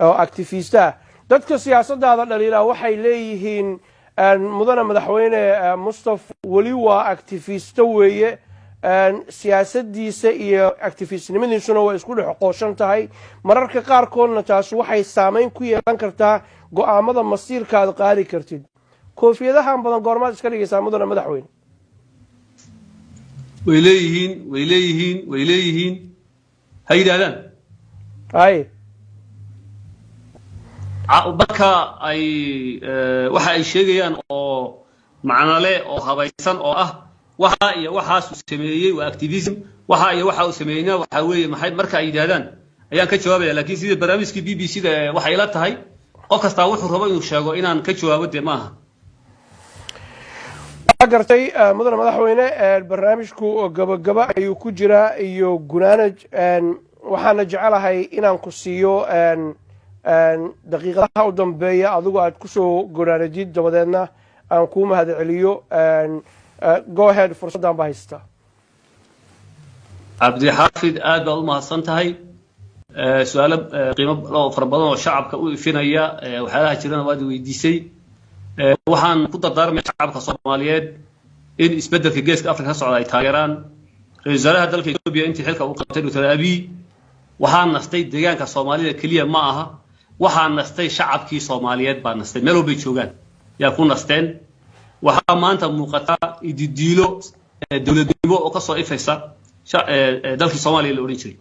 A: oo activista dadka siyaasaddaada dhaliilaa waxay leeyihiin mudane madaxweyne mustaf weli waa actifisto weeye siyaasaddiisa iyo activistnimadiisuna waa isku dhex qooshan tahay mararka qaarkoodna taas waxay saamayn ku yeelan kartaa go'aamada masiirka aad qaadi kartid koofiyadahan badan goormaad iska dhigaysaa mudane madaxweyne
B: way leeyihiin ha yidhaahdaan
A: hay
B: marka ay waxa ay sheegayaan oo macnale oo habaysan oo ah waxa iyo waxaas uu sameeyay waa activism waxa iyo waxa uu sameeyna waxa weeye maxay marka ay yidhaahdaan ayaan ka jawaabaya laakiin sida barnaamijkii BBC-da waxay la tahay qof kasta wuxuu rabo inuu sheego inaan ka jawaabo de maaha
A: gartay mudane madaxweyne barnaamijku gabagaba ayuu ku jiraa iyo gunaanaj waxaana jecelahay inaan ku siiyo daqiiqadaha u dambeeya adigu aad kusoo gunaanajid dabadeedna aan kuu mahadceliyo go ahead fursaddan baa haystaa
B: cabdixaafid aad baad u mahadsan tahay su-aalo qiimo fara badan oo shacabka u ifinaya waxyaalaha jirana waad weydiisay waxaan ku dardaarmay shacabka Soomaaliyeed in isbeddelka geeska Afrika ka socda ay taageeraan ra'iisul wasaaraha dalka Itoobiya intii xilka uu qabtay Dr. Abiy waxaan nastay deegaanka Soomaalida kaliya ma aha waxaan nastay shacabkii Soomaaliyeed baan nastay meel walba joogaan yaa ku nasteen waxaa maanta muuqata ididiilo dawladnimo oo ka soo ifaysa dalkii Soomaaliya la oran jiray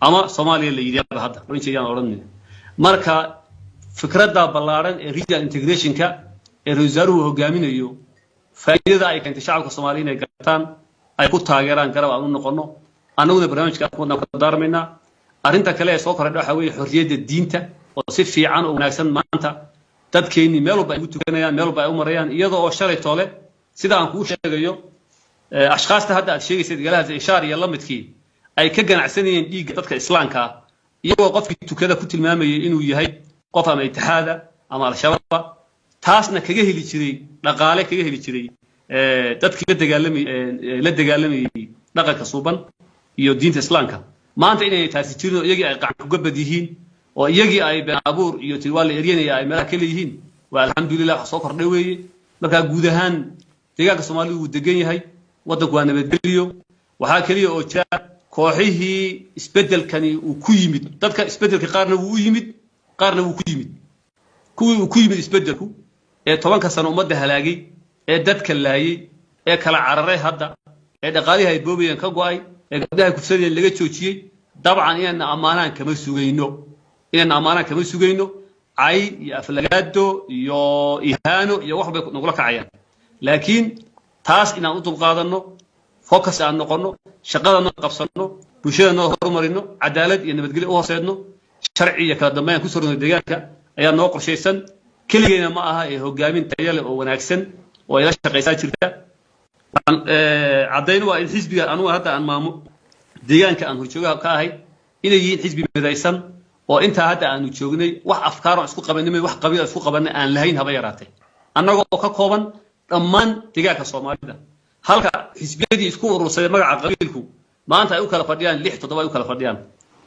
B: ama Soomaaliya la yidhaahdo hadda oran jireen oranay marka fikradda ballaaran ee regional integration-ka ra'iisul wasaaruhu hogaaminayo faa'iidada ay keentay shacabka Soomaaliyeed inay gartaan ay ku taageeraan garab aan u noqono annaguna barnaamijka ku dardaarmayna arrinta kale ee soo korodhay waxa weeye xorriyadda diinta oo si fiican oo wanaagsan maanta dadkeeni meel walba ay u tukanayaan meel walba ay u marayaan iyadoo oo shalay toole sida aan kuu sheegayo ashqaasta hadda aad sheegaysid galaha ishaar iyo lamidkii ay ka ganacsanayeen dhiigga dadka islaamka ah iyagoo qofkii tukada ku tilmaamayay inuu yahay qof ama itixaada ama al-shabaab taasna kaga heli jiray dhaqaale kaga heli jiray dadkii la dagaalamayay dhaqanka suuban iyo diinta islaamka maanta inay taasi jirin oo iyagii ay qacan ku gabad yihiin oo iyagii ay been abuur iyo tilwaal eryanaya ay meelaha kale yihiin waa alxamdulilah wax soo kordhay weeye marka guud ahaan deegaanka Soomaalidu uu degan yahay waddanku waa nabadgelyo waxaa kaliya oo jira kooxihii isbeddelkani uu ku yimid dadka isbeddelka qaarna wuu yimid qaarna wuu ku yimid kuwii uu ku yimid isbeddelku ee 10 sano ummadda halaagay ee dadka laayay ee kala cararay hadda ee dhaqaalihi ay boobayeen ka go'ay ee gabdhaha kufsadeen laga joojiyay dabcan inaan amaanaan kama sugayno ay iyo aflagaado iyo ihaano iyo wax bay nagula kacayaan laakiin taas inaan u dulqaadano focus aan noqono shaqadana qabsano bulshadana horumarino cadaalad iyo nabadgelyo u hooseedno sharci iyo kala dambeyn ku sorno deegaanka ayaa noo qorshaysan kaligeena ma aha ee hogaamin tayo leh oo wanaagsan oo ila shaqaysaa jirta cadaynu waa in xisbiga anu hadda aan maamo deegaanka aan horjoogaha ka ahay inay yihiin xisbi midaysan oo inta hadda aanu joognay wax afkaar oo isku qabanimay wax qabiil isku qabanay aan lahayn haba yaraatay annagoo ka kooban dhammaan deegaanka Soomaalida halka xisbiyadii isku urursaday magaca qabiilku maanta ay u kala fadhiyaan 6-7 ay u kala fadhiyaan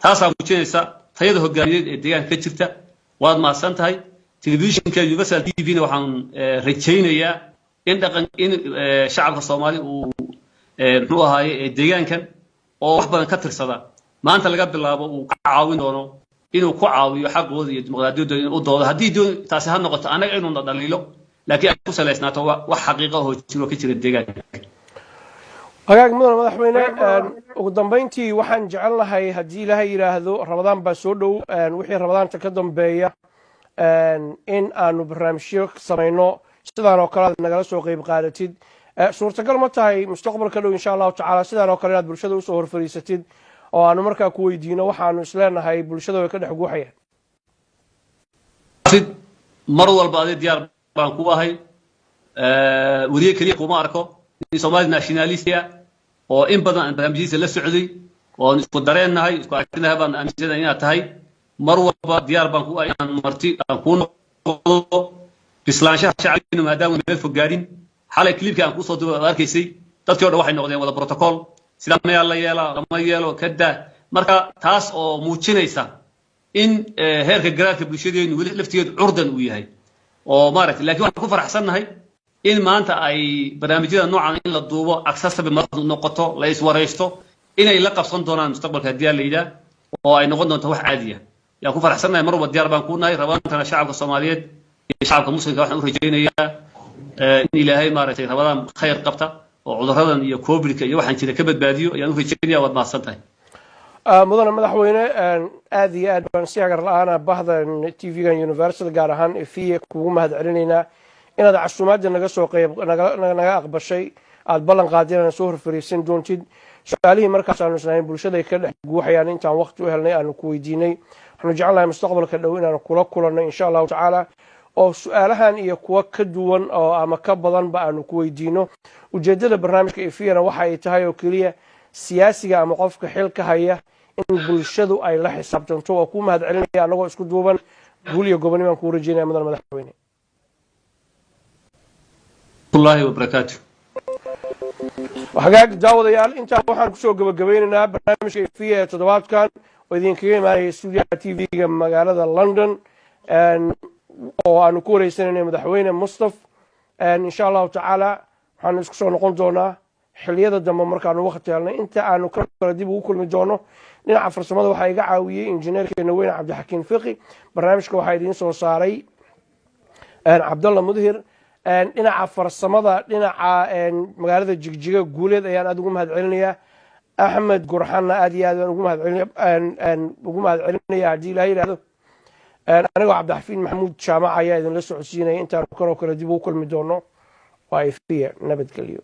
B: taas aan muujinaysa tayada hogaamineed ee deegaanka ka jirta waad mahadsan tahay telefishinka Universal TV-na waxaan rajaynayaa in shacabka Soomaali uu muxuu ahaayay deegaankan oo wax badan ka tirsada maanta laga bilaabo uu ka caawin doono inuu ku caawiyo xaqooda iyo dimuqraadiyadda inuu doodo haddii taasi ha noqoto anaga inuu dhaliilo laakiin ay ku saleysnaato wax xaqiiqo oo jiro ka jira deegaanka
A: hagaag mudane madaxweyne ugu dambeyntii waxaan jecelnahay haddii ilaahay yidhaahdo rabadaan baa soo dhow wixii rabadaanta ka dambeeya in aanu barnaamijyo samayno sidaan oo kale aad nagala soo qayb qaadatid suurtagal ma tahay mustaqbalka dhow insha allahu tacaala sidaan oo kale inaad bulshada usoo horfariisatid oo aanu markaa ku weydiino waxaanu isleenahay bulshada way ka dhex guuxayaan
B: mar walba adee diyaar baan ku ahay weliye keliya kuma arko in Soomaali nationalist oo in badan aan barnaamijyada la socday oo isku dareennahay isku aragtinahay baan aaminsanahay inaad tahay mar walba diyaar baan ku ahay inaan marti aan ku noqdo bislaanshaha shacabina maadaama meel fog gaarin xalay clipka aan ku soo duubay arkaysay dadkii oo dhan waxay noqdeen wada protocol sida ma la yeelo kada marka taas oo muujinaysa in heerka garaadka bulshadeenu weli laftigeedu curdan uu yahay oo maaragtay laakiin waxaan ku faraxsannahay in maanta ay barnaamijyada noocan in la duubo accessible maradu noqoto la iswareysto inay la qabsan doonaan mustaqbalka haddii la yidhaa oo ay noqon doonto wax caadi ah yaan ku faraxsannahay mar walba diyaar baan ku nahay rabantana shacabka Soomaaliyeed iyo shacabka muslimka waxaan u rajaynayaa in ilaahay maaragtay rabadaan khayr qabta oo cuduradan iyo covid-ka iyo waxaan jira ka badbaadiyo ayaan u rajaynayaa waad mahadsantahay
A: mudane madaxweyne aad iyo aad baan si agar la'aana bahda TV-ga Universal gaar ahaan ifiye kugu mahad celinaynaa inaad casuumaadda naga soo qayb naga aqbashay aad ballan qaadeen soo horfariisan doontid su'aalihii markaas aanu isnayn bulshada ka dhex guuxayaan intaan waqti u helnay aanu ku weydiinay waxaanu jecelnahay mustaqbalka dhow inaanu kula kulanno insha allahu tacaala oo su'aalahan iyo kuwa ka duwan oo ama ka badanba aanu ku weydiino ujeeddada barnaamijka ifiyana waxa ay tahay oo keliya siyaasiga ama qofka xilka haya in bulshadu ay la xisaabtanto oo ku mahad celinaya anagoo isku duuban guul iyo gobonnimo aan ku rajaynaya mudane madaxweyne
B: wallahi wa barakatuh
A: waxaad daawadayaal inta waxaan ku soo gabagabeynaynaa barnaamijka ifiye toddobaadkan oo idinkaga imaanaya stuudiyaha TV-ga magaalada London oo aanu ku wareysanayna madaxweyne Mustaf insha allahu tacaala waxaan isku soo noqon doonaa xilliyada dambe markaanu waqti helnay inta aanu kala dib ugu kulmi doono dhinaca farsamada waxaa iga caawiyey injineerkeena weyne cabdixakiin fiqi barnaamijka waxaa idiin soo saaray cabdalla mudhir dhinaca farsamada dhinaca magaalada jigjiga guuleed ayaan aad ugu mahad celinayaa axmed gurxanna aad iyo aad ugu mahad celinaya haddii ilaha yidhahdo anigoo cabdixafiin maxamuud jaamac ayaa idinla socodsiinaya intaanu kaloo kale dib ugu kulmi doono waa ifiya nabadgelyo